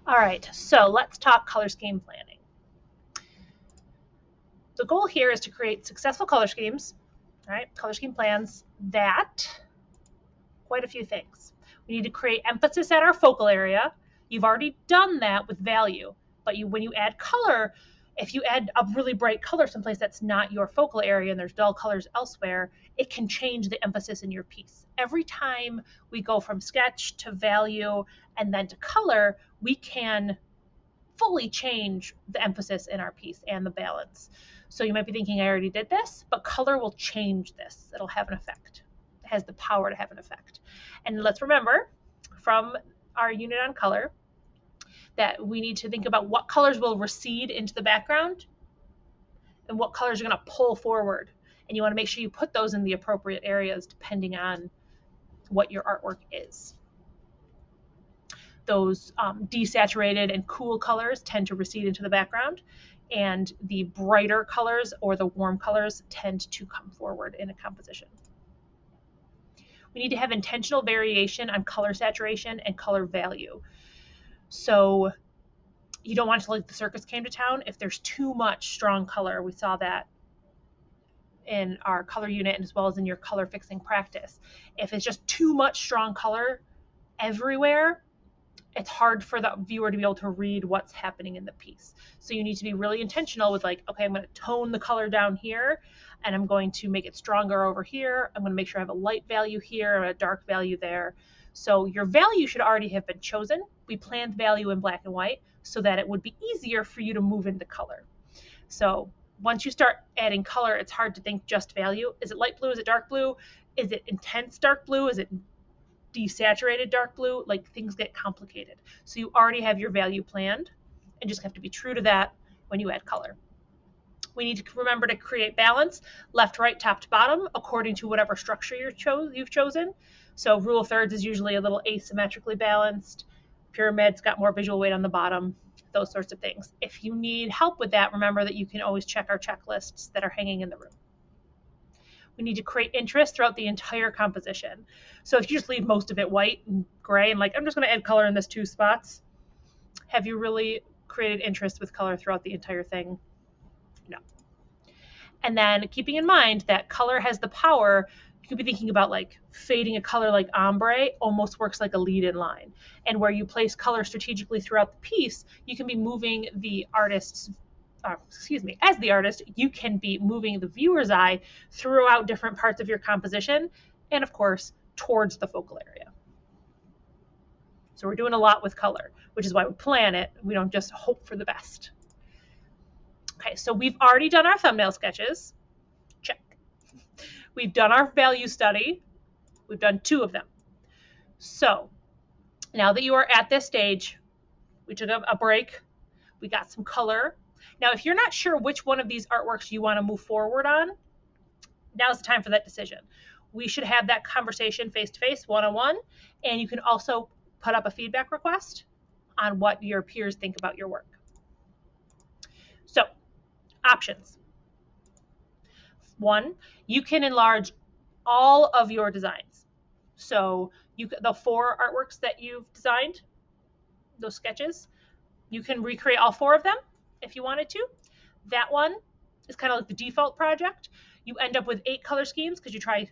All right, so let's talk color scheme planning. The goal here is to create successful color schemes, right? Color scheme plans that quite a few things. We need to create emphasis at our focal area. You've already done that with value, but when you add color, if you add a really bright color someplace that's not your focal area and there's dull colors elsewhere, it can change the emphasis in your piece. Every time we go from sketch to value and then to color, we can fully change the emphasis in our piece and the balance. So you might be thinking, I already did this, but color will change this. It'll have an effect. It has the power to have an effect. And let's remember from our unit on color that we need to think about what colors will recede into the background and what colors are going to pull forward. And you want to make sure you put those in the appropriate areas depending on what your artwork is. Those desaturated and cool colors tend to recede into the background, and the brighter colors or the warm colors tend to come forward in a composition. We need to have intentional variation on color saturation and color value. So you don't want to, like the circus came to town, if there's too much strong color. We saw that in our color unit and as well as in your color fixing practice. If it's just too much strong color everywhere, it's hard for the viewer to be able to read what's happening in the piece. So you need to be really intentional with like, okay, I'm going to tone the color down here and I'm going to make it stronger over here. I'm going to make sure I have a light value here and a dark value there. So your value should already have been chosen. We planned value in black and white so that it would be easier for you to move into color. So once you start adding color, it's hard to think just value. Is it light blue? Is it dark blue? Is it intense dark blue? Is it desaturated dark blue? Like, things get complicated. So you already have your value planned and just have to be true to that when you add color. We need to remember to create balance, left, right, top to bottom, according to whatever structure you've chosen. So rule of thirds is usually a little asymmetrically balanced. Pyramid's got more visual weight on the bottom, those sorts of things. If you need help with that, remember that you can always check our checklists that are hanging in the room. We need to create interest throughout the entire composition. So if you just leave most of it white and gray and like, I'm just going to add color in this 2 spots, have you really created interest with color throughout the entire thing? No. And then keeping in mind that color has the power, you could be thinking about like fading a color like ombre almost works like a lead-in line. And where you place color strategically throughout the piece, you can be moving the artist's as the artist, you can be moving the viewer's eye throughout different parts of your composition and, of course, towards the focal area. So we're doing a lot with color, which is why we plan it. We don't just hope for the best. Okay, so we've already done our thumbnail sketches. Check. We've done our value study. We've done 2 of them. So now that you are at this stage, we took a break. We got some color. Now, if you're not sure which one of these artworks you want to move forward on, now's the time for that decision. We should have that conversation face-to-face, one-on-one, and you can also put up a feedback request on what your peers think about your work. So, options. 1, you can enlarge all of your designs. So the 4 artworks that you've designed, those sketches, you can recreate all 4 of them if you wanted to. That one is kind of like the default project. You end up with 8 color schemes because you try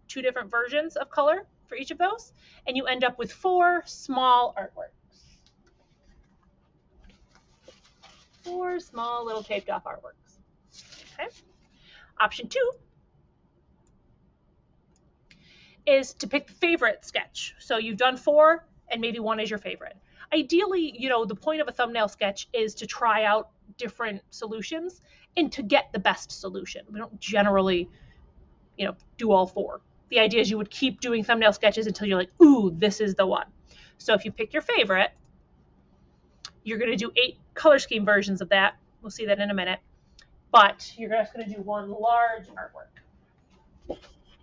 2 different versions of color for each of those, and you end up with 4 small artworks. 4 small little taped off artworks. Okay. Option 2 is to pick the favorite sketch. So you've done 4 and maybe 1 is your favorite. Ideally, the point of a thumbnail sketch is to try out different solutions and to get the best solution. We don't generally, do all 4. The idea is you would keep doing thumbnail sketches until you're like, ooh, this is the one. So if you pick your favorite, you're going to do 8 color scheme versions of that. We'll see that in a minute. But you're just going to do 1 large artwork. It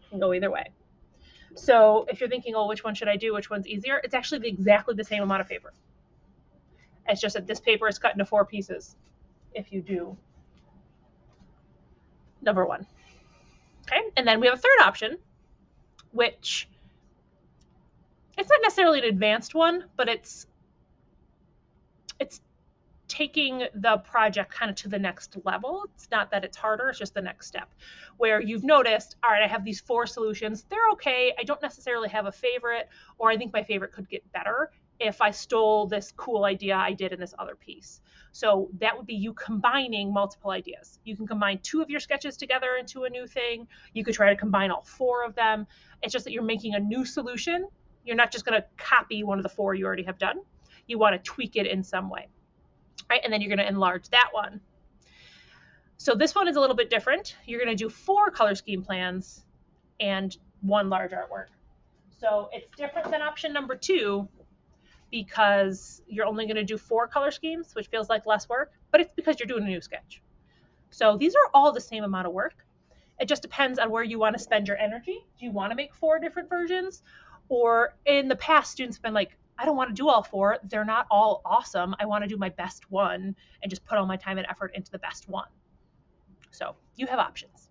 can go either way. So if you're thinking, oh, which one should I do? Which one's easier? It's actually exactly the same amount of paper. It's just that this paper is cut into 4 pieces if you do number 1. Okay, and then we have a third option, which it's not necessarily an advanced one, but it's it's taking the project kind of to the next level. It's not that it's harder, it's just the next step where you've noticed, all right, I have these 4 solutions. They're okay. I don't necessarily have a favorite, or I think my favorite could get better if I stole this cool idea I did in this other piece. So that would be you combining multiple ideas. You can combine 2 of your sketches together into a new thing. You could try to combine all 4 of them. It's just that you're making a new solution. You're not just going to copy one of the 4 you already have done. You want to tweak it in some way. Right? And then you're going to enlarge that one. So this one is a little bit different. You're going to do 4 color scheme plans and 1 large artwork. So it's different than option number 2 because you're only going to do 4 color schemes, which feels like less work, but it's because you're doing a new sketch. So these are all the same amount of work. It just depends on where you want to spend your energy. Do you want to make 4 different versions? Or in the past, students have been like, I don't want to do all 4. They're not all awesome. I want to do my best one and just put all my time and effort into the best one. So you have options.